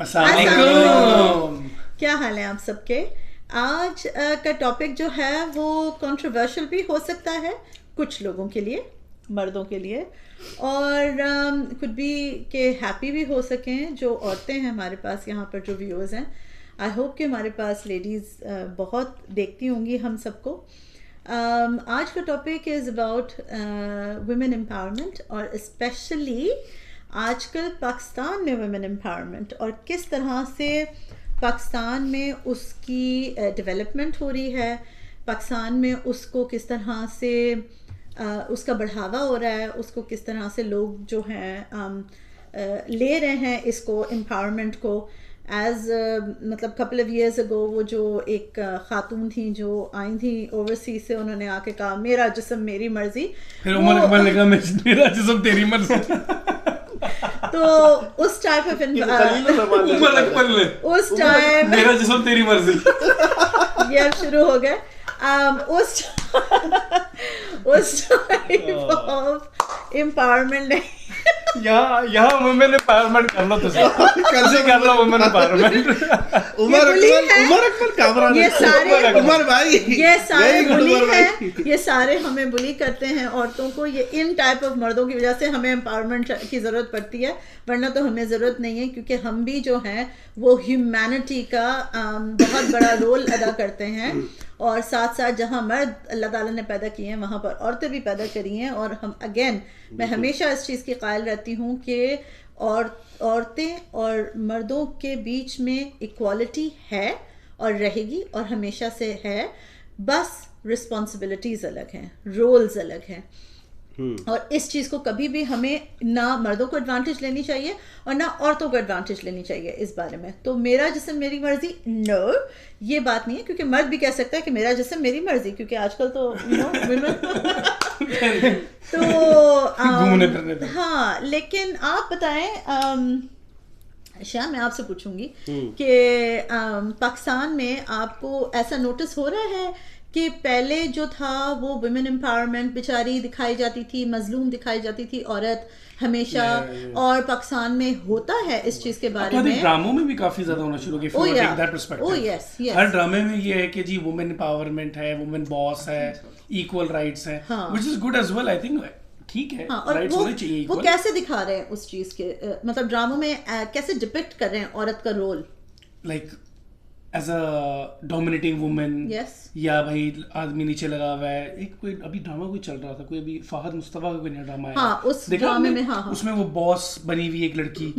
अस्सलाम वालेकुम। क्या हाल है आप सबके। आज का टॉपिक जो है वो कंट्रोवर्शियल भी हो सकता है कुछ लोगों के लिए, मर्दों के लिए, और कुछ भी के हैप्पी भी हो सकें जो औरतें हैं हमारे पास यहाँ पर जो व्यूअर्स हैं। आई होप कि हमारे पास लेडीज़ बहुत देखती होंगी हम सबको। आज का topic is about women empowerment और स्पेशली आजकल पाकिस्तान में वुमेन एम्पावरमेंट और किस तरह से पाकिस्तान में उसकी डेवलपमेंट हो रही है, पाकिस्तान में उसको किस तरह से उसका बढ़ावा हो रहा है, उसको किस तरह से लोग जो हैं ले रहे हैं इसको एम्पावरमेंट को। एज मतलब कपल ऑफ ईयर्स अगो वो जो एक खातून थी जो आई थी ओवरसीज से, उन्होंने आके कहा मेरा जिस्म मेरी मर्जी, फिर उमर अकबर ने कहा मेरा जिस्म तेरी मर्जी। तो उस टाइप ऑफ उमर अकबर ने उस टाइम मेरा जिस्म तेरी मर्जी ये अब शुरू हो गए। उस टाइप ऑफ एम्पावरमेंट ने यहाँ वुमेन एम्पावरमेंट कर लो, कैसे कर लो वुमेन एम्पावरमेंट। उमर अकबर कामरान, ये सारे उमर भाई, ये सारे बुली हैं, ये सारे हमें बुली करते हैं औरतों को। ये इन टाइप ऑफ मर्दों की वजह से हमें एम्पावरमेंट की ज़रूरत पड़ती है, वरना तो हमें ज़रूरत नहीं है, क्योंकि हम भी जो हैं वो ह्यूमैनिटी का बहुत बड़ा रोल अदा करते हैं। और साथ साथ जहाँ मर्द अल्लाह ताला ने पैदा किए हैं वहाँ पर औरतें भी पैदा करी हैं। और हम अगेन मैं हमेशा इस चीज़ की कायल रहती हूँ कि औरतें और मर्दों के बीच में इक्वालिटी है और रहेगी और हमेशा से है, बस रिस्पॉन्सिबिलिटीज़ अलग हैं, रोल्स अलग हैं। और इस चीज़ को कभी भी हमें ना मर्दों को एडवांटेज लेनी चाहिए और ना औरतों को एडवांटेज लेनी चाहिए इस बारे में। तो मेरा जिस्म मेरी मर्जी, नो, ये बात नहीं है, क्योंकि मर्द भी कह सकता है कि मेरा जिस्म मेरी मर्जी, क्योंकि आजकल तो विमेन तो हाँ। लेकिन आप बताएं शाह, मैं आपसे पूछूंगी कि पाकिस्तान में आपको ऐसा नोटिस हो रहा है कि पहले जो था वो वुमेन एम्पावरमेंट बेचारी दिखाई जाती थी, मजलूम दिखाई जाती थी औरत हमेशा, और पाकिस्तान में होता है इस चीज के बारे में। ड्रामों में भी काफी ज्यादा होना शुरू हो गया। हर ड्रामे में ये है कि जी वुमेन एम्पावरमेंट है, वुमेन बॉस है, इक्वल राइट्स है, which is good as well. I think ठीक है, राइट्स होने चाहिए। वो कैसे दिखा रहे हैं उस चीज के, मतलब ड्रामों में कैसे डिपिक्ट कर रहे हैं औरत का role, like as a dominating women, या भाई आदमी नीचे लगा हुआ है। एक कोई अभी ड्रामा कोई चल रहा था, कोई अभी फाहद मुस्तफा का कोई नया ड्रामा है, हाँ, उस ड्रामे में उसमें वो बॉस बनी हुई एक लड़की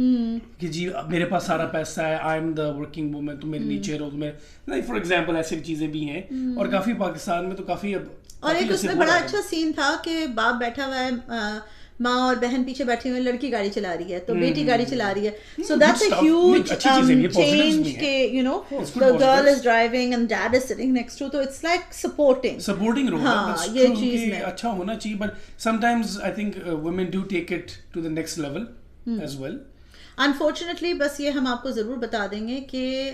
कि जी मेरे पास सारा पैसा है, I am the working women, तुम मेरे नीचे रहो, तुम्हें लाइक फॉर एग्जांपल ऐसी चीजें भी हैं। और काफी पाकिस्तान में तो काफी और एक उसमें बड़ा अच्छा सीन था कि बाप बैठा हुआ है, माँ और बहन पीछे बैठी हुई, लड़की गाड़ी चला रही है तो बेटी गाड़ी चला रही है। So that's a huge change के you know the girl is driving and dad is sitting next to, तो इट्स लाइक सपोर्टिंग रोल। हाँ, ये चीज में अच्छा होना चाहिए, but sometimes I think women do take it to the next level as well. Unfortunately बस ये हम आपको ज़रूर बता देंगे कि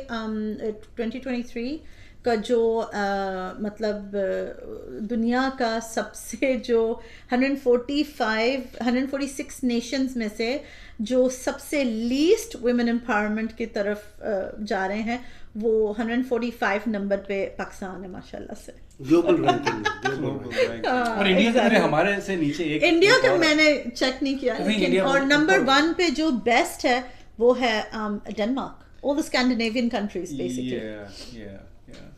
2023 का जो मतलब दुनिया का सबसे जो 146 नेशंस में से जो सबसे लीस्ट वुमेन एम्पावरमेंट की तरफ जा रहे हैं, वो 145 नंबर पे पाकिस्तान है माशाल्लाह से। ग्लोबल रैंकिंग और इंडिया के हमारे से नीचे एक इंडिया का मैंने चेक नहीं किया, लेकिन और नंबर 1 पे जो बेस्ट है वो है Denmark, all the Scandinavian countries basically.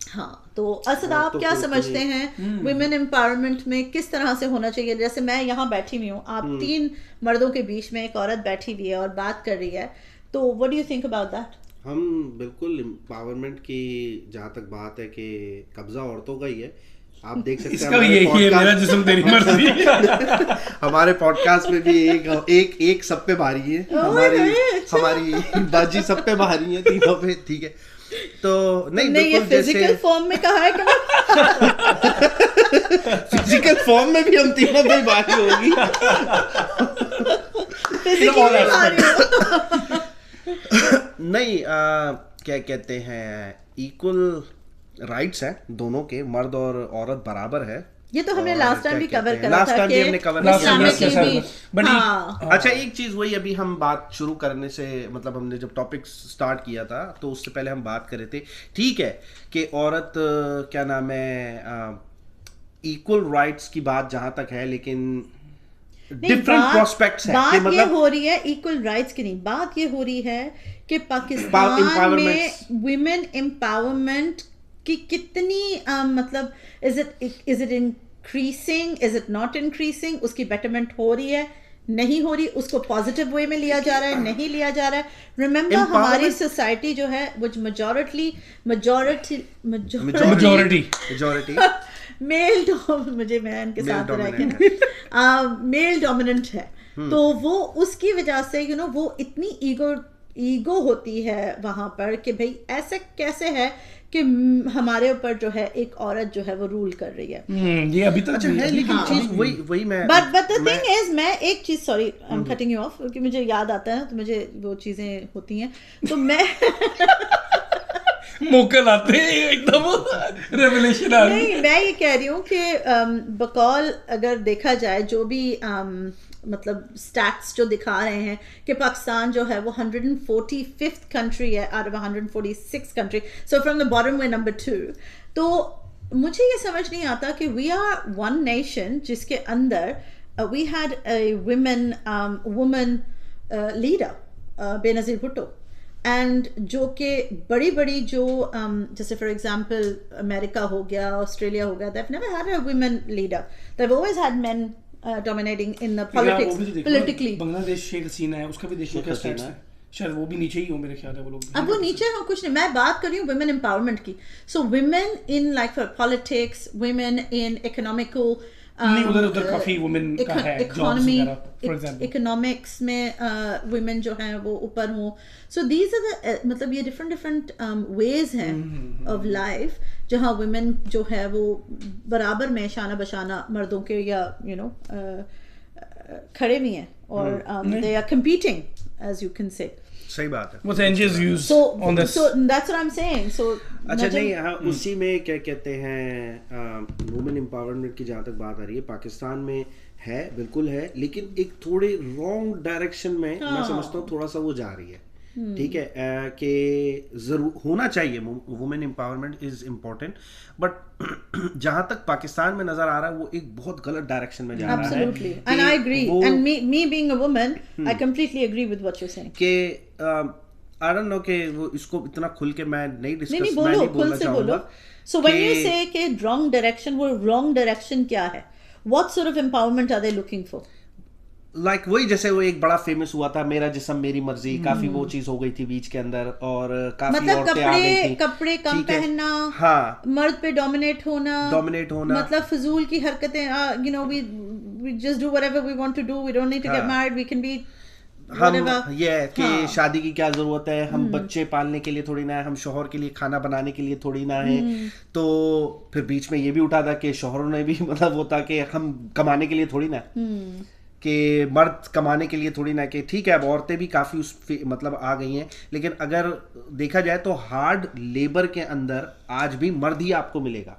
हाँ, तो असद आप क्या समझते हैं वुमेन एम्पावरमेंट में किस तरह से होना चाहिए? जैसे मैं यहाँ बैठी हुई हूँ, आप 3 मर्दों के बीच में एक औरत बैठी हुई है और बात कर रही है, तो what do you think about that? हम बिल्कुल एम्पावरमेंट की जहाँ तक बात है कि कब्जा औरतों का ही है। आप देख सकते हैं मेरा जिस्म तेरी मर्जी हमारे पॉडकास्ट में भी एक सब पे भारी है, हमारी बाजी सब पे भारी है, तीनों पे, ठीक है। तो नहीं ये फिजिकल फॉर्म में कहा है फिजिकल फॉर्म में भी हम तीनों पे भारी होगी। नहीं क्या कहते हैं, इक्वल राइट्स हैं दोनों के, मर्द और औरत बराबर है ये तो हमने लास्ट टाइम भी कवर करा था कि अच्छा एक चीज वही अभी हम बात शुरू करने से मतलब हमने जब टॉपिक स्टार्ट किया था तो उससे पहले हम बात कर रहे थे ठीक है कि औरत क्या नाम है इक्वल राइट्स की बात जहां तक है लेकिन डिफरेंट प्रोस्पेक्ट्स है बात मतलब ये हो रही है इक्वल राइट्स की नहीं बात ये हो रही है कि पाकिस्तान में वुमेन एम्पावरमेंट की कितनी मतलब is it increasing is it not increasing उसकी बेटरमेंट हो रही है नहीं हो रही उसको पॉजिटिव वे में लिया जा रहा है नहीं लिया जा रहा है रिमेंबर हमारी सोसाइटी जो है वो मेजॉरिटी मेल मुझे मैं इनके साथ मेल डोमिनेंट है तो वो उसकी वजह से यू नो वो इतनी ईगो होती है वहां पर कि भाई ऐसे कैसे है कि हमारे ऊपर जो है एक औरत जो है वो रूल कर रही है ये अभी तक है लेकिन चीज वही मैं बट द थिंग इज मैं एक चीज sorry I am cutting you of क्योंकि मुझे याद आता है तो मुझे वो चीजें होती हैं तो मैं मोकल आते हैं एकदम रेवलेशन आ नहीं मैं ये कह रही हूँ कि बकौल अगर देखा जाए जो भी मतलब स्टैट्स जो दिखा रहे हैं कि पाकिस्तान जो है वो 145th कंट्री है out of 146 country so from the bottom way number 2 तो मुझे ये समझ नहीं आता कि वी आर वन नेशन जिसके अंदर we had a woman leader Benazir Bhutto and जो कि बड़ी जो जैसे फॉर एग्जांपल अमेरिका हो गया ऑस्ट्रेलिया हो गया they've never had a women leader they've always had men dominating in the politics politically Bangladesh Sheikh Hasina है उसका भी देखो क्या स्टेटस है शायद वो भी नीचे ही हो मेरे ख्याल है वो लोग अब वो नीचे हो कुछ नहीं मैं बात कर रही हूँ वुमेन एम्पावरमेंट की सो women in like for politics women in economical नहीं उधर काफी वुमेन का है इकोनॉमी इकोनॉमिक्स में वुमेन जो है वो ऊपर हो सो दीज आर द मतलब ये डिफरेंट वेज हैं ऑफ लाइफ जहाँ वुमेन जो है वो बराबर में शाना बशाना मर्दों के या यू नो खड़े भी हैं और they are competing as you can say सही बात है What's NGO's views on this? So that's what I'm saying. So अच्छा नहीं हाँ उसी में क्या कहते हैं वुमेन एम्पावरमेंट की जहाँ तक बात आ रही है पाकिस्तान में है बिल्कुल है लेकिन एक थोड़े रॉन्ग डायरेक्शन में मैं समझता हूँ थोड़ा सा वो जा रही है ठीक है कि जरूर होना चाहिए women empowerment is important but जहां तक पाकिस्तान में नजर आ रहा है वो एक बहुत गलत डायरेक्शन में जा रहा है Absolutely. And I agree. And me being a woman, I completely agree with what you're saying. कि I don't know कि वो इसको इतना खुल के मैं नहीं डिस्कस नहीं बोलना चाहूंगा So when you say कि wrong direction, वो wrong direction क्या है? What sort of empowerment are they looking for? Like वही जैसे वो एक बड़ा फेमस हुआ था मेरा जिस्म मेरी मर्जी काफी वो चीज हो गई थी बीच के अंदर और काफी मतलब औरतें आ गई थी कपड़े कम पहनना हाँ मर्द पे डोमिनेट होना मतलब फजूल की हरकतें you know we just do whatever we want to do we don't need to get married we can be हम ये कि शादी की क्या जरूरत है हम बच्चे पालने के लिए थोड़ी ना है हम शौहर के लिए खाना बनाने के लिए थोड़ी ना है तो फिर बीच में ये भी उठा था कि शौहरों ने भी मतलब वो था कि हम कमाने के लिए थोड़ी ना कि मर्द कमाने के लिए थोड़ी ना कि ठीक है अब औरतें भी काफ़ी उस मतलब आ गई हैं लेकिन अगर देखा जाए तो हार्ड लेबर के अंदर आज भी मर्द ही आपको मिलेगा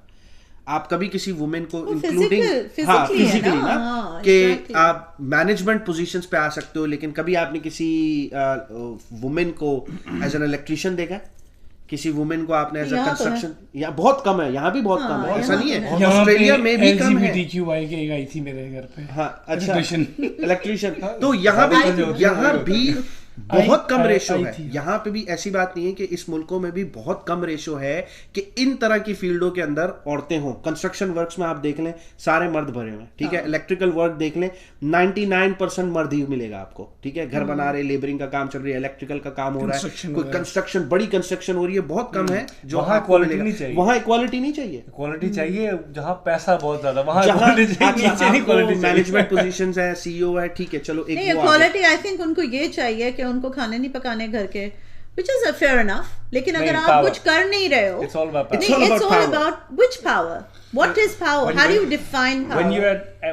आप कभी किसी वुमेन को इंक्लूडिंग फिजिकली ना कि आप मैनेजमेंट पोजीशंस पे आ सकते हो लेकिन कभी आपने किसी वुमेन को एज एन इलेक्ट्रिशियन देखा किसी वुमेन को आपने एज अ कंस्ट्रक्शन यहाँ बहुत कम है यहाँ भी बहुत कम है ऐसा नहीं है ऑस्ट्रेलिया में भी कम है LGBTQI के आई थी मेरे घर पे हाँ अच्छा इलेक्ट्रिशियन तो यहाँ भी बहुत कम रेशो है यहाँ पे भी ऐसी बात नहीं है कि इस मुल्कों में भी बहुत कम रेशो है कि इन तरह की फील्डों के अंदर औरतें हों कंस्ट्रक्शन वर्क्स में आप देख लें सारे मर्द भरे हुए हैं ठीक है इलेक्ट्रिकल वर्क देख लें 99% मर्द ही मिलेगा आपको ठीक है घर बना रहे लेबरिंग का काम चल रही है इलेक्ट्रिकल का काम हो रहा है कोई कंस्ट्रक्शन बड़ी कंस्ट्रक्शन हो रही है बहुत कम है जो वहाँ इक्वालिटी नहीं चाहिए वहाँ इक्वालिटी नहीं चाहिए इक्वालिटी चाहिए जहाँ पैसा बहुत ज्यादा वहाँ मैनेजमेंट पोजीशंस है CEO है ठीक है चलो एक इक्वालिटी आई थिंक उनको ये चाहिए कि उनको खाने नहीं पकाने घर के which is fair enough. लेकिन अगर आप कुछ कर नहीं रहे हो, it's all about power. It's all about which power? What is power? How do you define power?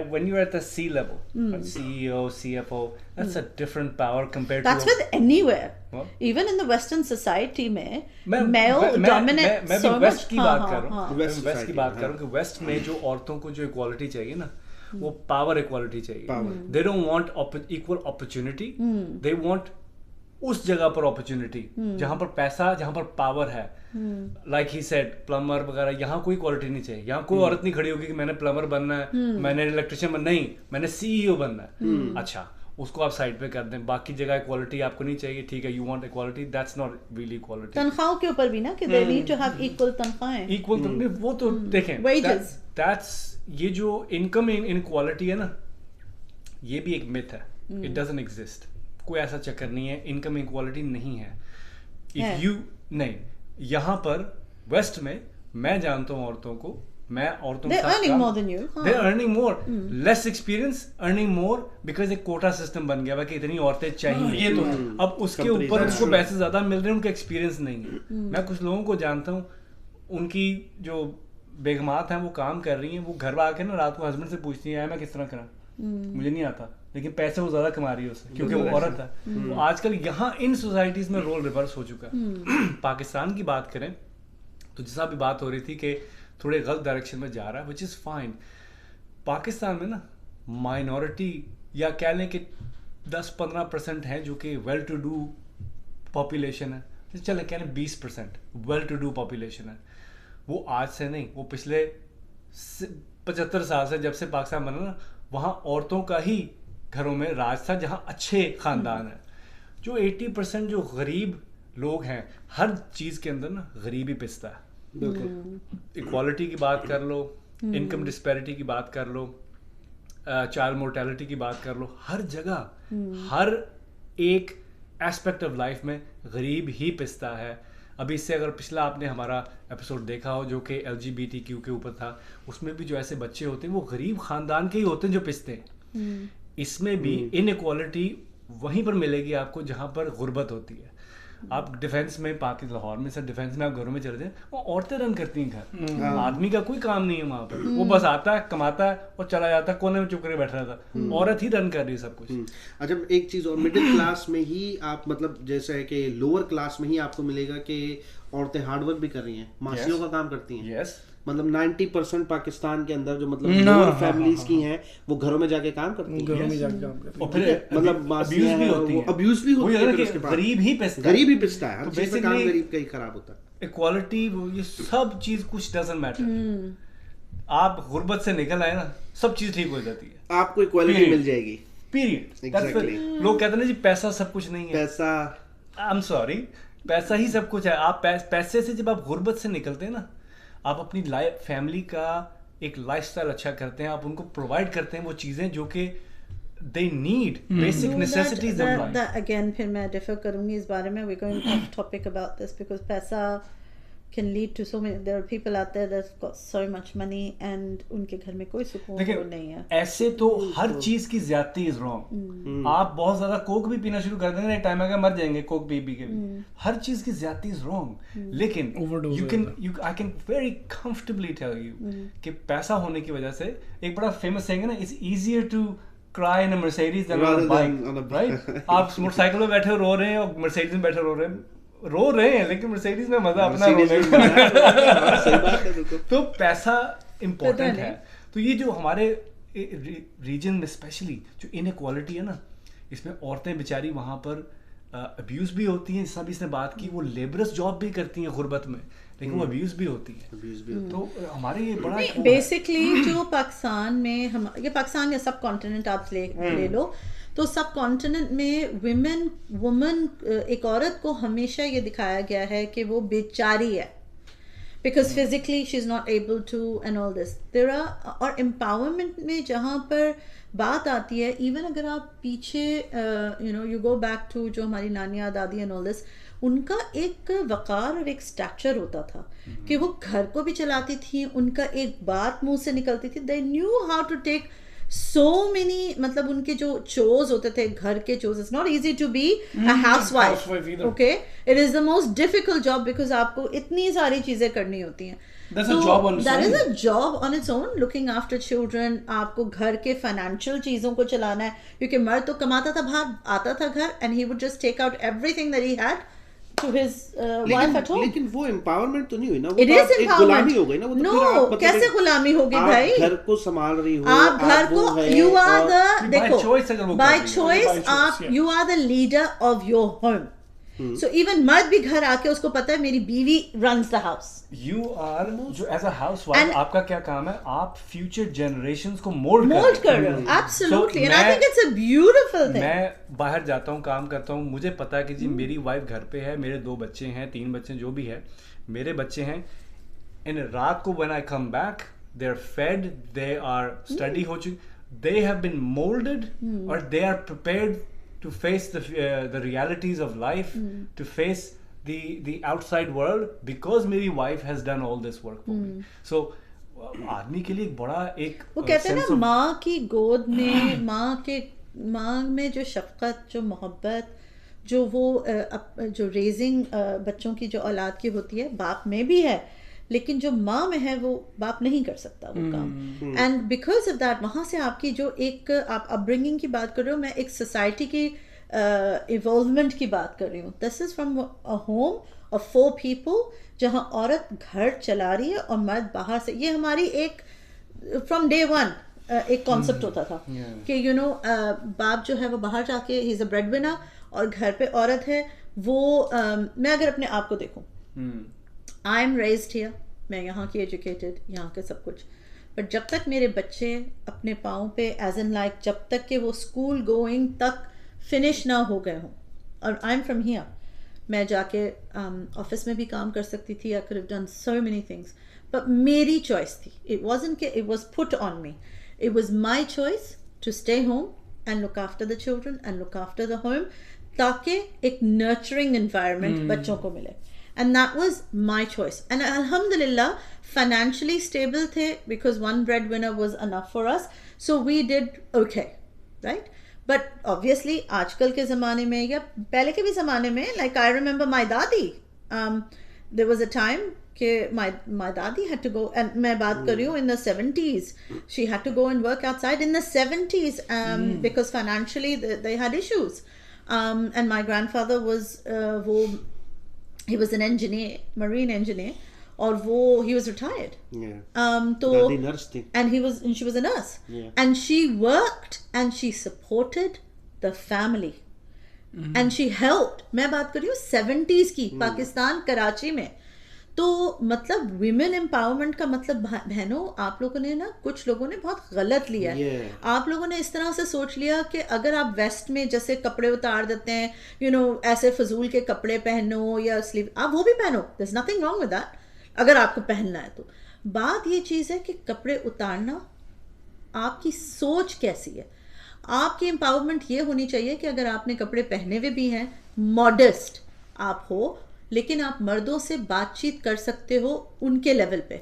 When you're at the C level, CEO, CFO, that's a different power compared that's to. That's with anywhere. What? Even in the Western society में male dominant. मैं भी West की बात कर रहा हूँ. West की बात कर रहा हूँ कि West में जो औरतों को जो equality चाहिए ना, वो power equality चाहिए. They don't want equal opportunity. They want उस जगह पर अपॉर्चुनिटी जहां पर पैसा, जहां पर पावर है. लाइक ही सेड प्लम्बर वगैरह, यहाँ कोई क्वालिटी नहीं चाहिए. यहाँ कोई औरत नहीं खड़ी होगी कि मैंने प्लम्बर बनना है, मैंने इलेक्ट्रिशियन बनना, नहीं, मैंने सीईओ बनना है. अच्छा, उसको आप साइड पे कर दें. बाकी जगह इक्वालिटी आपको नहीं चाहिए, ठीक है, you want equality, that's not really equality. तनख्वाहों के ऊपर भी ना कि they need to have equal तनख्वाहें. इक्वल वो तो देखें, वेजेस, दैट्स ये जो इनकम इनइक्वालिटी है ना, ये भी एक मिथ है. It doesn't exist. कोई ऐसा चक्कर नहीं है, इनकम इक्वालिटी नहीं है. इफ यू नहीं, यहाँ पर वेस्ट में मैं जानता हूँ औरतों को, मैं औरतों They're earning more than you. They're earning more. Less experience, earning more because एक कोटा सिस्टम बन गया है कि इतनी औरतें चाहिए. ये तो अब उसके ऊपर उसको पैसे ज्यादा मिल रहे हैं, उनका एक्सपीरियंस नहीं है. मैं कुछ लोगों को जानता हूँ, उनकी जो बेगमात हैं वो काम कर रही हैं, वो घर आके ना रात को हस्बैंड से पूछती है मैं किस तरह करा, मुझे नहीं आता, लेकिन पैसे वो ज्यादा कमा रही है उससे क्योंकि वो औरत है. तो आजकल यहाँ इन सोसाइटीज में रोल रिवर्स हो चुका है. पाकिस्तान की बात करें तो जैसा अभी बात हो रही थी कि थोड़े गलत डायरेक्शन में जा रहा है, विच इज फाइन. पाकिस्तान में ना माइनॉरिटी या कह लें कि 10-15% है जो कि वेल टू डू पॉपुलेशन है. चले कह लें 20% वेल टू डू पॉपुलेशन है. वो आज से नहीं, वो पिछले 75 साल से जब से पाकिस्तान बना ना, वहाँ औरतों का ही घरों में राज था, जहाँ अच्छे खानदान है. जो 80% जो गरीब लोग हैं, हर चीज के अंदर ना गरीबी पिसता है. इक्वालिटी की बात कर लो, इनकम डिस्पैरिटी की बात कर लो, चाइल्ड मोर्टेलिटी की बात कर लो, हर जगह हर एक एस्पेक्ट ऑफ लाइफ में गरीब ही पिसता है. अभी इससे अगर पिछला आपने हमारा एपिसोड देखा हो जो कि LGBTQ के ऊपर था, उसमें भी जो ऐसे बच्चे होते हैं वो गरीब खानदान के ही होते हैं जो पिसते हैं. इसमें भी इनइक्वालिटी वहीं पर मिलेगी आपको जहां पर गुर्बत होती है. आप डिफेंस में पाकिस्तान लाहौर में सर डिफेंस में आप घरों में चले जाए, वो औरतें रन करती हैं घर. आदमी का कोई काम नहीं है वहां पर. वो बस आता है, कमाता है और चला जाता है, कोने में चुप करके बैठ रहा था. औरत ही रन कर रही है सब कुछ. अच्छा, एक चीज और, मिडिल क्लास में ही आप मतलब जैसे है कि लोअर क्लास में ही आपको मिलेगा कि औरतें हार्डवर्क भी कर रही हैं, मासियों का काम करती हैं. यस, मतलब 90% पाकिस्तान के अंदर जो मतलब लोअर फैमिलीज की हैं वो घरों में जाके काम करती हैं. घरों में जाके काम करती हैं. और फिर मतलब अब्यूज भी होती है. अब्यूज भी होती है. गरीब ही पिसता है. गरीब ही पिसता है. हर चीज में काम गरीब का ही खराब होता है. इक्वालिटी, ये सब चीज कुछ डजंट मैटर. आप गुर्बत से निकल आए ना, सब चीज ठीक हो जाती है. आपको इक्वालिटी मिल जाएगी. पीरियड. लोग कहते हैं ना जी पैसा सब कुछ नहीं है. पैसा, आई एम सॉरी, पैसा ही सब कुछ है. आप पैसे से जब आप गुर्बत से निकलते हैं ना, आप अपनी लाइफ, फैमिली का एक लाइफस्टाइल अच्छा करते हैं, आप उनको प्रोवाइड करते हैं वो चीजें जो कि they need, basic necessities of life. Again फिर मैं डिफर करूंगी इस बारे में. We going off topic about this because पैसा can lead to so many, there are people out there that's got so much money and उनके घर में कोई सुकून नहीं है. ऐसे तो हर चीज की ज्यादती इज रॉन्ग. आप बहुत ज्यादा कोक भी पीना शुरू कर देंगे, एक टाइम आएगा मर जाएंगे कोक पी के भी. हर चीज की ज्यादती इज रॉन्ग. लेकिन I can very comfortably tell you कि पैसा होने की वजह से एक बड़ा फेमस saying है ना, it's easier to cry in a Mercedes than on a bike, right? आप मोटरसाइकिल में बैठे रो रहे हैं और मर्सिडीज में बैठे रो रहे हैं लेकिन मर्सिडीज में मजा अपना रोने का. तो पैसा इम्पोर्टेंट है. तो ये जो हमारे रीजन में स्पेशली जो इनइक्वालिटी है ना, इसमें औरतें बेचारी वहां पर अब्यूज भी होती हैं. सब इसने बात की, वो लेबरस जॉब भी करती हैं गुर्बत में, लेकिन वो अब्यूज भी होती है. तो हमारे ये बड़ा बेसिकली जो पाकिस्तान में हम, ये पाकिस्तान या सब कॉन्टिनेंट आप ले लो, तो सब कॉन्टिनेंट में वुमन एक औरत को हमेशा ये दिखाया गया है कि वो बेचारी है, because physically she is not able to and all this. There are, और एम्पावरमेंट में जहाँ पर बात आती है, इवन अगर आप पीछे यू गो बैक टू जो हमारी नानियाँ दादी एंड ऑल दिस, उनका एक वकार और एक स्टैचर होता था कि वो घर को भी चलाती थी, उनका एक बात मुंह से निकलती थी. They knew how to take so many, मतलब उनके जो chores होते थे, घर के chores, it's not easy to be a housewife okay, it is the most difficult job because आपको इतनी सारी चीजें करनी होती हैं. That's a job on its own. That is a job on its own, looking after children. आपको घर के financial चीज़ों को चलाना है, क्योंकि मर्द तो कमाता था बाहर, आता था घर, and he would just take out everything that he had to his wife at home. लेकिन वो empowerment तो नहीं हुई ना, वो एक गुलामी हो गई ना. वो तो no, कैसे गुलामी होगी भाई? आप घर को संभाल रही हो, आप घर को, you are the, देखो, by choice आप, you are the leader of your home. So even मर्द भी घर आके उसको पता है मेरी बीवी runs the house. You are जो as a housewife आपका क्या काम है? आप future generations को mold कर रहे हो. Absolutely, and I think it's a beautiful thing. मैं बाहर जाता हूँ, काम करता हूँ, मुझे पता है कि जी मेरी वाइफ घर पे है, मेरे 2 बच्चे हैं, 3 बच्चे जो भी है, मेरे बच्चे हैं. इन रात को when I come back, they're fed, they are study हो चुकी, they have been molded or they are prepared to face the realities of life, to face the outside world because मेरी wife has done all this work for me. So आदमी के लिए एक बड़ा एक वो कहते हैं ना, माँ की गोद में, माँ में जो शफकत, जो मोहब्बत, जो वो जो रेजिंग बच्चों की जो औलाद की होती है, बाप में भी है, लेकिन जो माँ में है वो बाप नहीं कर सकता वो काम. एंड बिकॉज ऑफ दैट वहाँ से आपकी जो एक आप अपब्रिंगिंग की बात कर रहे हो, मैं एक सोसाइटी की इवॉल्वमेंट की बात कर रही हूँ. This is from a home of 4 people जहाँ औरत घर चला रही है और मर्द बाहर से. ये हमारी एक फ्रॉम डे 1 एक कॉन्सेप्ट होता था कि यू नो बाप जो है वो बाहर जाके he is a bread winner और घर पे औरत है वो. मैं अगर अपने आप को देखूँ, आई एम रेज्ड हियर, मैं यहाँ की एजुकेटेड, यहाँ के सब कुछ, बट जब तक मेरे बच्चे अपने पाँव पे एज इन लाइक जब तक कि वो स्कूल गोइंग तक फिनिश ना हो गए हों, और आई एम फ्रॉम हियर, मैं जाके ऑफिस में भी काम कर सकती थी, I could have done so many things, but मेरी चॉइस थी. इट वाजंट कि it was put on me, it was my choice to stay home and look after the children and look after the home, ताकि एक nurturing environment बच्चों को मिले. And that was my choice. And alhamdulillah, financially stable the, because one breadwinner was enough for us. So we did okay, right? But obviously, आजकल के ज़माने में या पहले के भी ज़माने में, like I remember my dadi. There was a time कि my dadi had to go, and मैं बात कर रही हूँ in the 70s. She had to go and work outside in the 70s because financially they had issues. And my grandfather was he was an engineer, marine engineer, और वो he was retired. तो nurse थी. And she was a nurse. And she worked and she supported the family. And she helped. मैं बात कर रही हूँ 70s की, पाकिस्तान कराची में. तो मतलब विमेन एम्पावरमेंट का मतलब बहनों, आप लोगों ने ना, कुछ लोगों ने बहुत गलत लिया है. आप लोगों ने इस तरह से सोच लिया कि अगर आप वेस्ट में जैसे कपड़े उतार देते हैं, यू नो ऐसे फजूल के कपड़े पहनो या स्लीव, आप वो भी पहनो, there is nothing wrong with that अगर आपको पहनना है तो. बात ये चीज़ है कि कपड़े उतारना आपकी सोच कैसी है. आपकी एम्पावरमेंट ये होनी चाहिए कि अगर आपने कपड़े पहने हुए भी हैं, मॉडेस्ट आप हो, लेकिन आप मर्दों से बातचीत कर सकते हो उनके लेवल पे.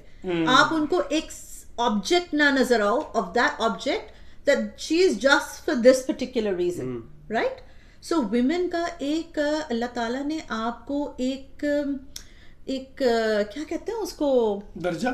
आप उनको एक ऑब्जेक्ट ना नजर आओ, of that object that she is just for this particular reason, right? So women का एक अल्लाह ताला ने आपको एक क्या कहते हैं उसको, दर्जा,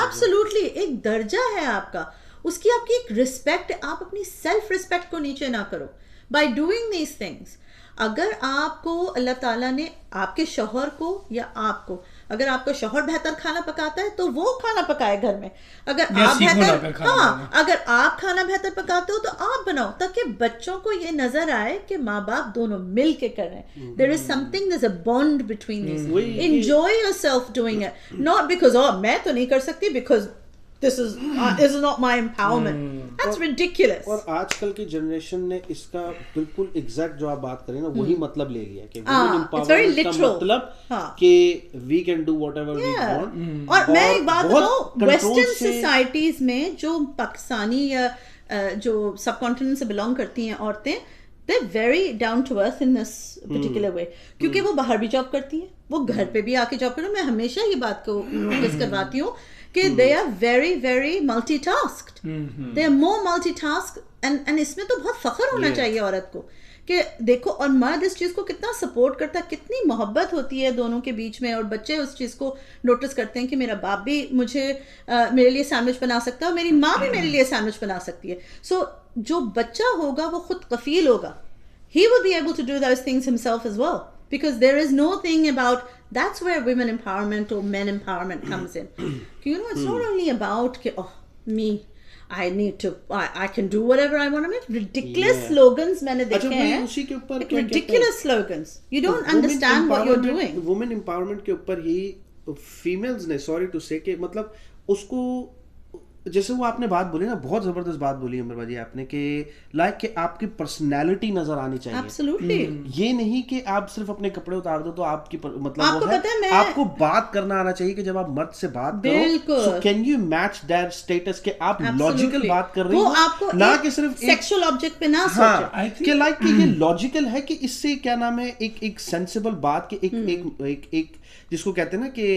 एब्सोल्युटली एक दर्जा है आपका, उसकी आपकी एक रिस्पेक्ट. आप अपनी सेल्फ रिस्पेक्ट को नीचे ना करो बाय डूइंग दीज थिंग्स. अगर आपको अल्लाह ताला ने आपके शौहर को या आपको, अगर आपका शौहर बेहतर खाना पकाता है तो वो खाना पकाए घर में. अगर आप अगर आप खाना बेहतर पकाते हो तो आप बनाओ, ताकि बच्चों को ये नजर आए कि माँ बाप दोनों मिल के कर रहे हैं. There is something, there is a bond between this. Enjoy yourself doing it, not because मैं तो नहीं कर सकती because this is not my empowerment. That's ridiculous. और आजकल की जनरेशन ने इसका बिल्कुल एग्जैक्ट जो आप बात करें ना, वही मतलब ले लिया कि women empowerment का मतलब कि we can do whatever we want. और मैं एक बात बताऊं, वेस्टर्न सोसाइटीज में जो पाकिस्तानी या जो सबकॉन्टिनेंट से बिलोंग करती हैं औरतें, they're very down to earth in this particular way. क्योंकि वो बाहर भी जॉब करती हैं, वो घर पे भी आके जॉब करती हैं. मैं हमेशा ये बात को नोटिस करवाती हूँ कि they are very very multitasked, they are more multitasked, and इसमें तो बहुत फख्र होना चाहिए औरत को कि देखो, और मर्द इस चीज को कितना सपोर्ट करता है, कितनी मोहब्बत होती है दोनों के बीच में, और बच्चे उस चीज को नोटिस करते हैं कि मेरा बाप भी मुझे मेरे लिए सैंडविच बना सकता है और मेरी माँ भी मेरे लिए सैंडविच बना सकती है. सो जो बच्चा होगा वो खुद कफील होगा, he will be able to do those things himself as well, because there is no thing about, that's where women empowerment or men empowerment comes in. You know, it's not only about oh me, I need to, I can do whatever I want. I mean, ridiculous slogans मैंने देखे हैं, उसी के ऊपर ridiculous slogans. You don't understand what you're doing. Women empowerment के ऊपर ही females ने, sorry to say, कि मतलब उसको, जैसे वो आपने बात बोली ना, बहुत जबरदस्त बात बोली अमर बाजी आपने, कि लाइक कि आपकी पर्सनालिटी नजर आनी चाहिए. Absolutely. ये नहीं कि आप सिर्फ अपने कपड़े उतार दो तो आपकी मतलब आपको वो है, पता है, आपको बात करना आना चाहिए कि जब आप मर्द से बात करो, so can you match their status, कि आप लॉजिकल बात कर रही हो, ना कि सिर्फ सेक्सुअल ऑब्जेक्ट पे ना सोचो. कि लाइक कि ये लॉजिकल है, कि इससे क्या नाम है, एक सेंसिबल बात, कि एक जिसको कहते हैं ना कि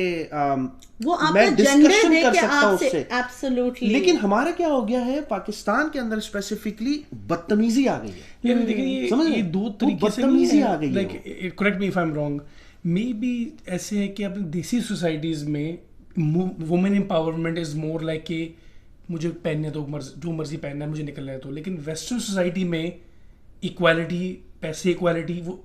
वो मैं डिस्कशन कर सकता हूं उससे. एब्सोल्युटली. लेकिन हमारा क्या हो गया है, पाकिस्तान के अंदर स्पेसिफिकली बदतमीजी आ गई है. देखिए ये दो तरीके से बदतमीजी आ गई है. Like correct me if I am wrong, may be ऐसे है कि अपनी देसी सोसाइटीज में women empowerment is more like कि मुझे पहनने दो, जो मर्जी पहनना है मुझे निकलना है तो. लेकिन वेस्टर्न सोसाइटी में इक्वालिटी, पैसे इक्वालिटी, वो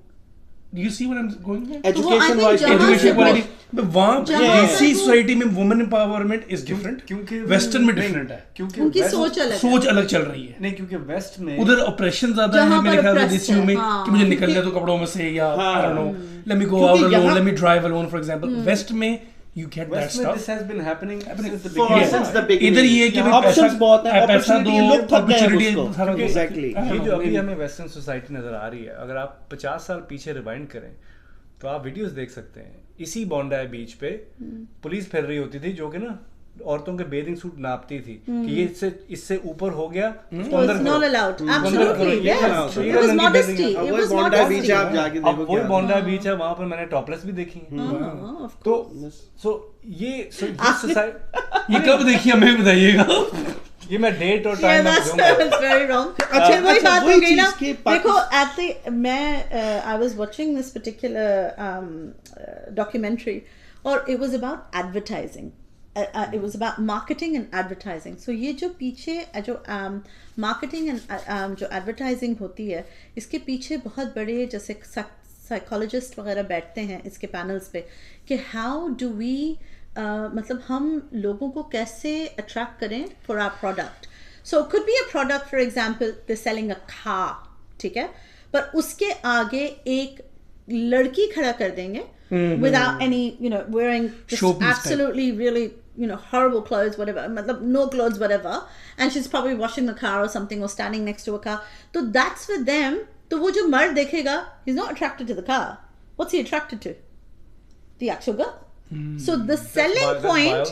you see what I'm going with? Education wise, education equality, वहाँ देसी सोसाइटी में वुमेन एम्पावरमेंट इज डिफरेंट, क्योंकि वेस्टर्न में डिफरेंट है, क्योंकि उनकी सोच अलग चल रही है. नहीं, क्योंकि वेस्ट में उधर ऑपरेशन ज्यादा है मेरे ख्याल में देसियों में, कि मुझे निकलने दो कपड़ों में से, या I don't know, let me go out alone, let me drive alone for example. West में you get that stuff. This has been happening since the beginning. इधर ये कि options बहुत है, पैसा दो, लोग थक गए हैं opportunity उसको. Exactly. ये जो अभी हमें वेस्टर्न सोसाइटी नजर आ रही है, अगर आप 50 साल पीछे रिवाइंड करें तो आप वीडियोस देख सकते हैं. इसी बॉन्डा बीच पे पुलिस फिर रही होती थी, जो कि ना औरतों के बेदिंग सूट नापती थी कि ये इससे ऊपर हो गया, उसको अंदर not allowed. Absolutely, yes. It was modesty. It was modesty. आप जाके देखो, अब वही बॉन्डा बीच है, वहां पर मैंने टॉपलेस भी देखी है. तो ये सोसाइटी, ये कब देखी हमें बताइएगा. ये मैं डेट और टाइम very wrong. अच्छा वही बात हो गई ना. देखो मैं I was watching this particular documentary, और it was about advertising. It was about marketing and advertising. So ये जो पीछे जो marketing and जो advertising होती है, इसके पीछे बहुत बड़े जैसे साइकोलॉजिस्ट वगैरह बैठते हैं इसके पैनल्स पे, कि हाउ डू वी मतलब हम लोगों को कैसे अट्रैक्ट करें for our product. So could be a product, for example they selling a car, ठीक है, पर उसके आगे एक लड़की खड़ा कर देंगे without any, you know, wearing just absolutely really, you know, horrible clothes, whatever, matlab no clothes, whatever, and she's probably washing the car or something, or standing next to a car. So that's for them. तो वो जो मर्द देखेगा, he's not attracted to the car. What's he attracted to? The actual girl. So the selling point,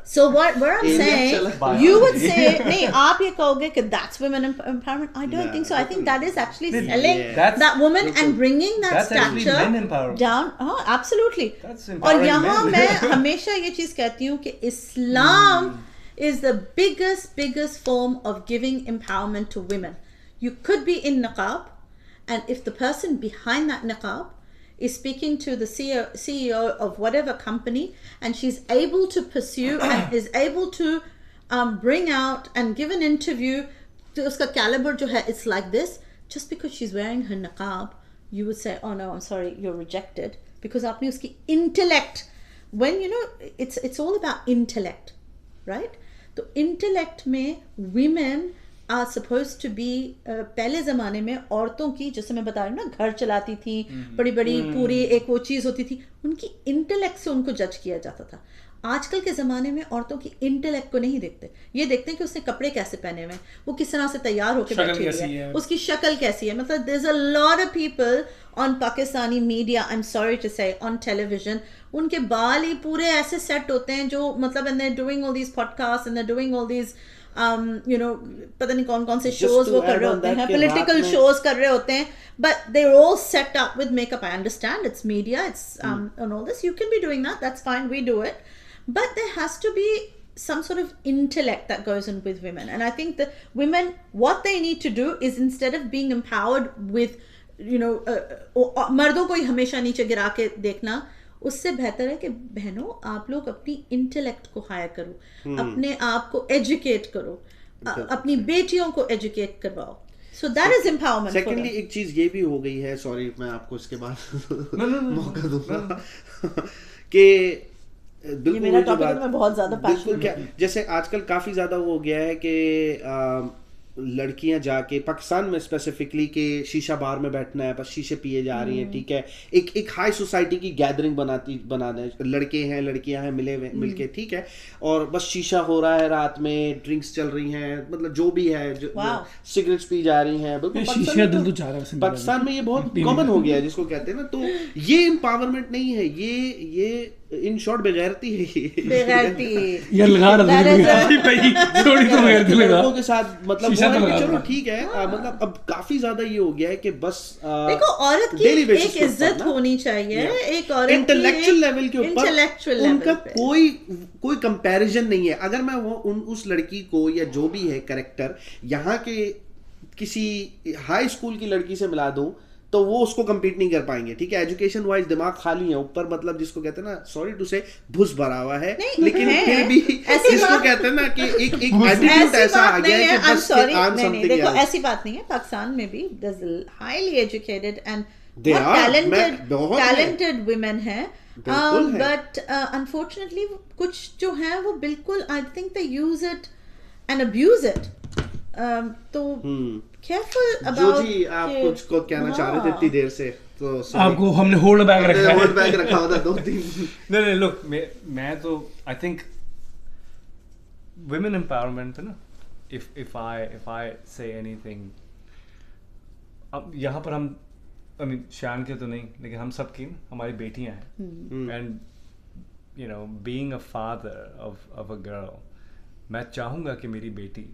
so what I'm saying, you would say, नहीं आप ये कहोगे कि that's women empowerment. I don't think so. I think that is actually selling that woman and bringing that stature down. Oh, absolutely. और यहाँ मैं हमेशा ये चीज कहती हूँ कि इस्लाम is the biggest form of giving empowerment to women. You could be in niqab, and if the person behind that niqab is speaking to the CEO of whatever company, and she's able to pursue and is able to bring out and give an interview, to uska caliber jo hai, it's like this, just because she's wearing her niqab, you would say, oh no, I'm sorry, you're rejected, because aapne uski intellect, when you know, it's all about intellect, right? तो intellect में women are supposed to be पहले ज़माने में औरतों की, जैसे मैं बता रही हूँ ना, घर चलाती थी, बड़ी बड़ी पूरी एक वो चीज़ होती थी, उनकी इंटेलेक्ट से उनको जज किया जाता था. आजकल के ज़माने में औरतों की इंटेलेक्ट को नहीं देखते, ये देखते हैं कि उसने कपड़े कैसे पहने हुए हैं, वो किस तरह से तैयार होकर बैठी हुई है, उसकी शक्ल कैसी है. मतलब there's a lot of people on Pakistani media, I'm sorry to say, on television, उनके बाल ही पूरे ऐसे सेट होते हैं जो मतलब, and they're doing all these podcasts and they're doing all these you know पता नहीं कौन कौन से शोज वो कर रहे होते हैं, पॉलिटिकल शोज कर रहे होते हैं, but they're all set up with makeup. I understand it's media, it's and all this. You can be doing that, that's fine, we do it, but there has to be some sort of intellect that goes in with women. And I think that women, what they need to do is, instead of being empowered with मर्दों को ही हमेशा नीचे गिरा के देखना, उससे बेहतर है कि बहनों आप लोग अपनी इंटेलेक्ट को हायर करो, अपने आप को एजुकेट करो, अपनी बेटियों को एजुकेट करवाओ. So that is empowerment. Secondly, एक चीज ये भी हो गई है, सॉरी मैं आपको इसके बाद मौका दूंगा कि बिल्कुल मेरा टॉपिक में बहुत ज्यादा पैशन, जैसे आजकल काफी ज्यादा वो हो गया है कि लड़कियां जाके पाकिस्तान में स्पेसिफिकली के शीशा बार में बैठना है, बस शीशे पिए जा रही हैं, ठीक है, एक हाई सोसाइटी की गैदरिंग बना दे, लड़के हैं लड़कियां हैं मिलके, ठीक है, और बस शीशा हो रहा है, रात में ड्रिंक्स चल रही हैं, मतलब जो भी है, सिगरेट्स पी जा रही हैं, बिल्कुल पाकिस्तान में ये बहुत कॉमन हो गया है जिसको कहते हैं ना. तो ये एम्पावरमेंट नहीं है, ये इन शॉर्ट बेगैरती है, बेगैरती यार लगा रहा लोगों के साथ, मतलब चलो ठीक है, मतलब अब काफी ज्यादा ये हो गया है कि बस देखो औरत की एक इज्जत होनी चाहिए, एक औरत इंटेलेक्चुअल लेवल के ऊपर उनका कोई कंपैरिजन नहीं है. अगर मैं उस लड़की को या जो भी है कैरेक्टर यहाँ के किसी हाई स्कूल की लड़की से मिला दूं तो वो उसको compete नहीं कर पाएंगे, ठीक है, एजुकेशन वाइज दिमाग खाली है, ऊपर मतलब जिसको कहते हैं ना, सॉरी टू से भुस भरा हुआ है, लेकिन फिर भी जिसको कहते हैं ना कि एक एटीट्यूड ऐसा आ गया है कि बस देखो ऐसी बात नहीं है, पाकिस्तान में भी highly educated and talented women है, बट अनफॉर्चुनेटली कुछ जो है वो बिल्कुल I think they use it and abuse it. तो careful about जो जी आप कुछ को कहना चाह रहे थे इतनी देर से, तो आपको हमने होल्ड बैग रखा हुआ था 2-3 नहीं लुक मैं तो आई थिंक women empowerment है ना, if I say anything, अब यहाँ पर हम I mean शान के तो नहीं, लेकिन हम सब की हमारी बेटियां हैं, and you know being a father of a girl, मैं चाहूँगा कि मेरी बेटी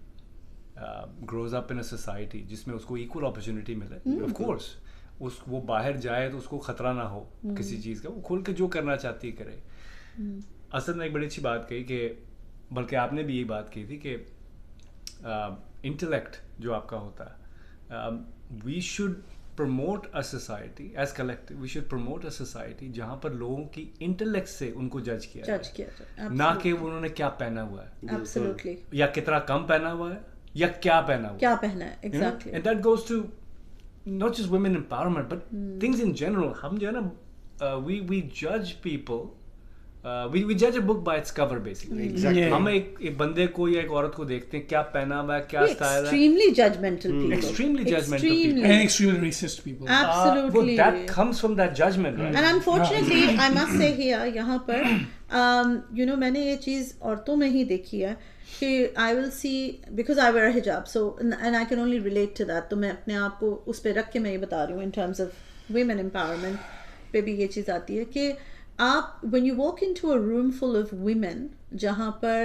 grows up in a society जिसमें उसको equal opportunity मिले. Of course वो बाहर जाए तो उसको खतरा ना हो किसी चीज़ का, वो खोल के जो करना चाहती करे. असल में एक बड़ी अच्छी बात कही कि, बल्कि आपने भी यही बात की थी कि इंटेलेक्ट जो आपका होता है, we should promote a society as collective, we should promote a society जहाँ पर लोगों की इंटेलेक्ट से उनको जज किया जाए, ना कि उन्होंने क्या पहना हुआ है, Absolutely. या कितना कम पहना हुआ है, या क्या पहना है, exactly. And that goes to not just women empowerment but things in general. हम जो है ना we judge people, we judge a book by its cover basically. Exactly. हम एक बंदे को या एक औरत को देखते हैं क्या पहना हुआ है, क्या स्टाइल है, extremely judgmental people, extremely judgmental people, and extremely racist people. Absolutely. That comes from that judgment, right? And unfortunately I must say here यहाँ पर मैंने ये चीज़ औरतों में ही देखी है कि I will see, because I wear a hijab, so and I can only relate to that, तो मैं अपने आप को उस पे रख के मैं ये बता रही हूँ in terms of women empowerment पे भी ये चीज़ आती है कि आप when you walk into a room full of women जहाँ पर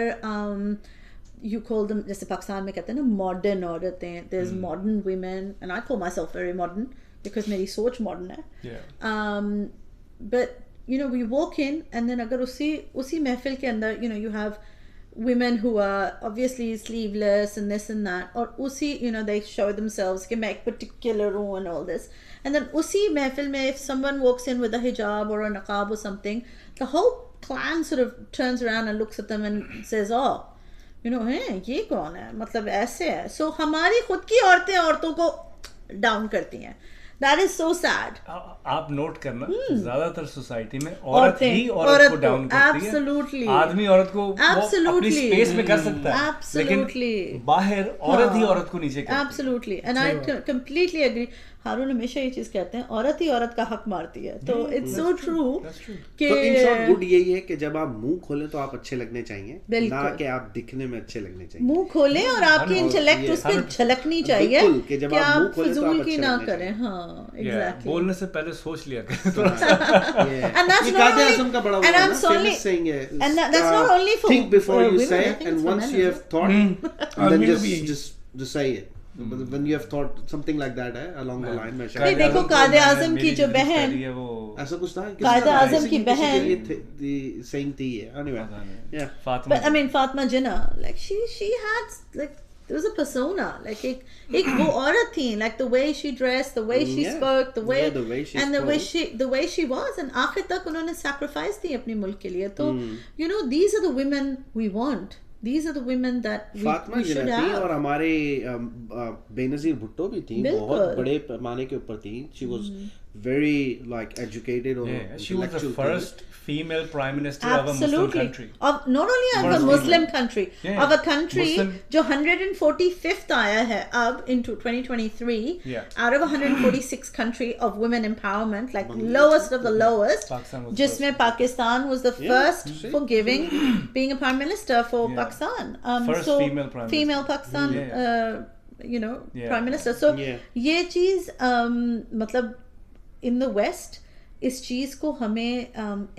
you call them, जैसे पाकिस्तान में कहते हैं ना modern औरतें, there's modern women and I call myself very modern because मेरी सोच modern है, but we walk in and then अगर उसी महफिल के अंदर you have women who are obviously sleeveless and this and that, और उसी they show themselves कि मैं एक particular हूँ and all this, and then उसी महफिल में if someone walks in with a hijab or a niqab or something, the whole clan sort of turns around and looks at them and says, oh ये कौन है, मतलब ऐसे है. So हमारी खुद की औरतें औरतों को डाउन करती हैं. That is so sad. आप नोट करना ज्यादातर सोसाइटी में औरत ही औरत को डाउन करती है. Absolutely. आदमी औरत को अपनी स्पेस में कर सकता है. Absolutely. लेकिन बाहर औरत ही औरत को नीचे करती है. Absolutely. And I completely agree. हारून हमेशा ये चीज कहते हैं, औरत ही औरत का हक मारती है. तो it's so true कि तो in short गुड यही है कि जब आप मुंह खोलें तो आप अच्छे लगने चाहिए, ना कि आप दिखने में अच्छे लगने चाहिए. मुंह खोलें और आपकी इंटेलेक्ट उस पे झलकनी चाहिए कि आप फिजूल की ना करें. हाँ exactly. बोलने से पहले सोच लिया कर and that's not only, and I'm sorry, and that's not only for think before you women, say I it, think and it's for once men you as have thought, and then just say it. Hmm. When you have thought something like that along the line, नहीं देखो कायदे आज़म की जो बहन ऐसा कुछ था कायदे आज़म की बहन saying थी anyway yeah but I mean Fatma Jinnah, like she had like there was a persona, like एक वो औरत थी, like the way she dressed, the way she spoke, the way and the way she was, and आखिर तक उन्होंने sacrifice दी अपने मुल्क के लिए. तो you know these are the women we want. These are the women that we should have. और हमारे बेनज़ीर भुट्टो भी थी, बहुत बड़े पैमाने के ऊपर थी. She was very like educated or she was the first female prime minister of a Muslim country. Of not only of a Muslim country, of a country जो 145th आया है अब into 2023 out of 146 country of women empowerment, like lowest of the lowest, जिसमें Pakistan was the first for giving being a prime minister for Pakistan. First so female Pakistan you know prime minister. So ये चीज़ मतलब in the West इस चीज को हमें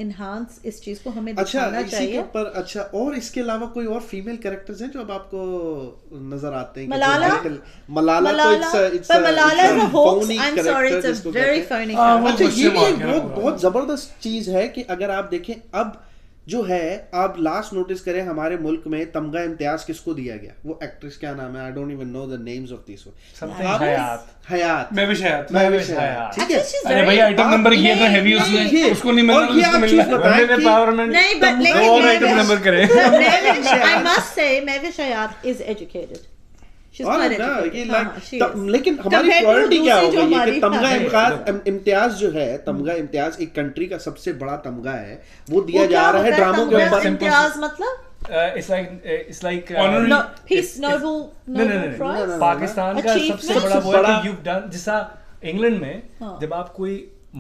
enhance, इस चीज को हमें दिखाना चाहिए. पर अच्छा, और इसके अलावा कोई और फीमेल कैरेक्टर्स हैं जो अब आपको नजर आते हैं? मलाला तो it's a hoax. I'm sorry, it's a very phony character. अच्छा, ये भी बहुत जबरदस्त चीज है कि अगर आप देखें अब जो है, आप लास्ट नोटिस करें हमारे मुल्क में तमगा इम्तियाज किसको दिया गया? वो एक्ट्रेस क्या नाम है? I don't even know the names of this one. Hayat Mehwish Hayat. ठीक है. अरे भाई आइटम नंबर किया था हेवी, उसने उसको नहीं मिला, उसको मिला. एम्पावरमेंट नहीं, but और आइटम नंबर करें. I must say Mahwish Hayat is educated. लेकिन हमारी प्रायोरिटी क्या हो गई है कि तमगा इम्तियाज जो है, तमगा इम्तियाज एक कंट्री का सबसे बड़ा तमगा है, वो दिया जा रहा है ड्रामों के ऊपर. इम्तियाज मतलब it's like peace, Nobel prize. Pakistan का सबसे बड़ा वो है कि you've done, जैसा इंग्लैंड में जब आप कोई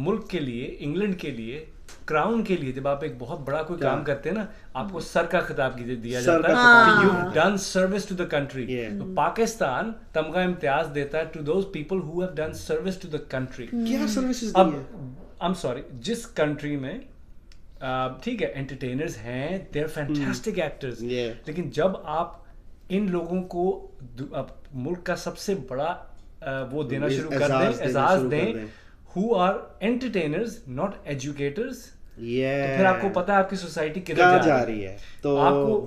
मुल्क के लिए, इंग्लैंड के लिए, क्राउन के लिए जब आप एक बहुत बड़ा कोई काम करते हैं ना, आपको सर का खिताब दिया जाता है कि you've done service to the country. तो पाकिस्तान तमगा इम्तियाज देता है to those people who have done service to the country. क्या सर्विसेज दी है? I'm sorry, जिस कंट्री में ठीक है एंटरटेनर्स हैं, they're fantastic actors, लेकिन जब आप इन लोगों को मुल्क का सबसे बड़ा वो देना शुरू कर दें, एजाज दें, who are entertainers not educators, तो फिर आपको पता है आपकी सोसाइटी किधर जा रही है. तो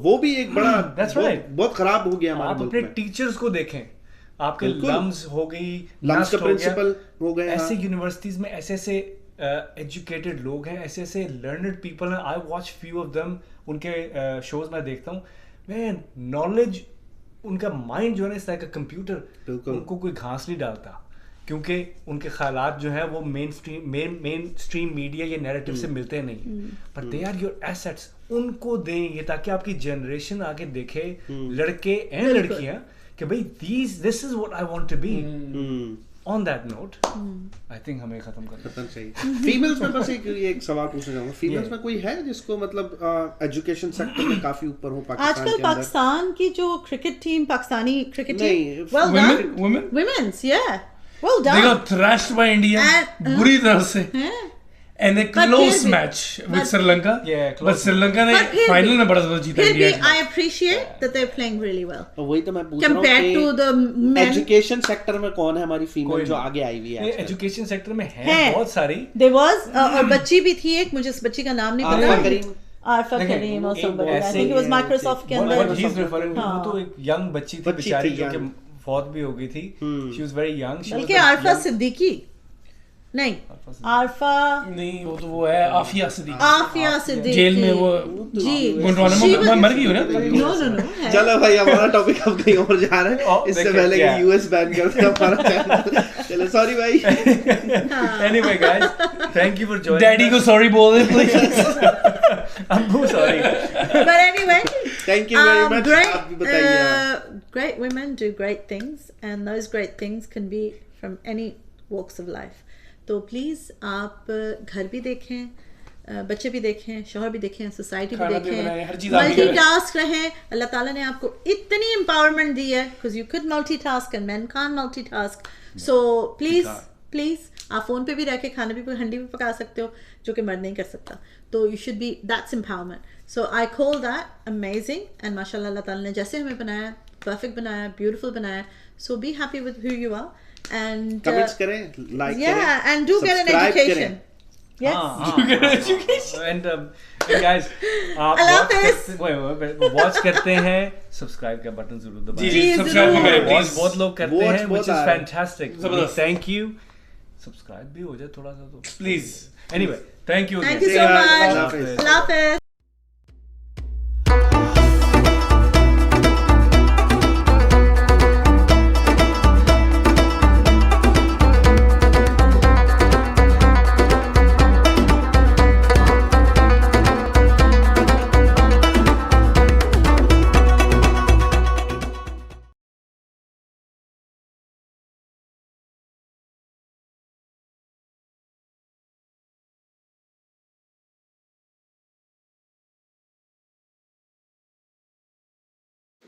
वो भी एक बड़ा बहुत खराब हो गया हमारे मुल्क में. आप अपने टीचर्स को देखें, आपके लम्स हो गई, लम्स का प्रिंसिपल हो गए. ऐसे यूनिवर्सिटीज में ऐसे एजुकेटेड लोग हैं, ऐसे लर्नड पीपल हैं. I watch few of them, उनके शोज में देखता हूँ. मैं नॉलेज, उनका माइंड जो है ना, इस तरह का कंप्यूटर, उनको कोई घास नहीं डालता, क्योंकि उनके ख्यालात जो हैं वो मेन स्ट्रीम मीडिया या नैरेटिव से मिलते नहीं. पर दे आर योर एसेट्स. उनको दें ये, ताकि आपकी जनरेशन आगे देखे, लड़के एंड लड़कियां, कि भाई this is what I want to be. On that note I think हमें खत्म करना चाहिए. फीमेल्स में बस एक सवाल पूछना चाहूंगा. फीमेल्स में कोई है जिसको मतलब एजुकेशन सेक्टर में काफी ऊपर हो पाकिस्तान के अंदर? आजकल पाकिस्तान की जो cricket team, Pakistani cricket team, women's, yeah. Well done. They got thrashed by India बुरी तरह से, and a close match with Sri Lanka. But Sri Lanka ने फाइनल में बड़ा ज़बरदस्त जीता India. I appreciate that they're playing really well. वही तो मैं पूछ रहा हूँ compared to the men. Education sector में कौन है हमारी फीमेल जो आगे आई हुई है? एजुकेशन सेक्टर में है बहुत सारी. There was और बच्ची भी थी एक, मुझे इस बच्ची का नाम नहीं पता. आरफा करीम और somebody. I think it was Microsoft के अंदर. What he's referring to, वो तो एक यंग बच्ची थी बेचारी, जो कि फौत भी हो गई थी. She was very young. बल्कि आरफा सिद्दीकी नहीं, आरफा नहीं, वो तो वो है आफिया सिद्दीकी. आफिया सिद्दीकी जेल में वो जी गुंडवाने मर गई हो ना. नो चलो भाई, हमारा टॉपिक अब कहीं और जा रहा है. इससे पहले कि यूएस बैन कर दे हमारा चैनल. चलो सॉरी भाई. Anyway guys, thank you for joining. Daddy को सॉरी बोल दे please. I'm sorry. But anyway, thank you very much. आप भी बताइए. Great women do great things, and those great things can be from any walks of life. तो please आप घर भी देखें, बच्चे भी देखें, शौहर भी देखें, सोसाइटी भी देखें, मल्टीटास्क रहें. अल्लाह ताला ने आपको इतनी एम्पावरमेंट दी है, because you could multitask and men can't multitask. So please please आप फोन पे भी रह के खाना भी हंडी भी पका सकते हो, जो कि मर्द नहीं कर सकता. तो you should be, that's empowerment. So I call that amazing. And माशाल्लाह अल्लाह ताला ने जैसे हमें बनाया, परफेक्ट बनाया, ब्यूटीफुल बनाया. So be happy with who you are and comments करें, लाइक करें, and do get an education. And guys, आप वॉच करते हैं, सब्सक्राइब का बटन जरूर दबाएं. जी सब्सक्राइब भी करें प्लीज. बहुत लोग करते हैं, which is fantastic. Thank you. Subscribe भी हो जाए थोड़ा सा तो please. Anyway, thank you. Thank you so much. Allah Hafiz.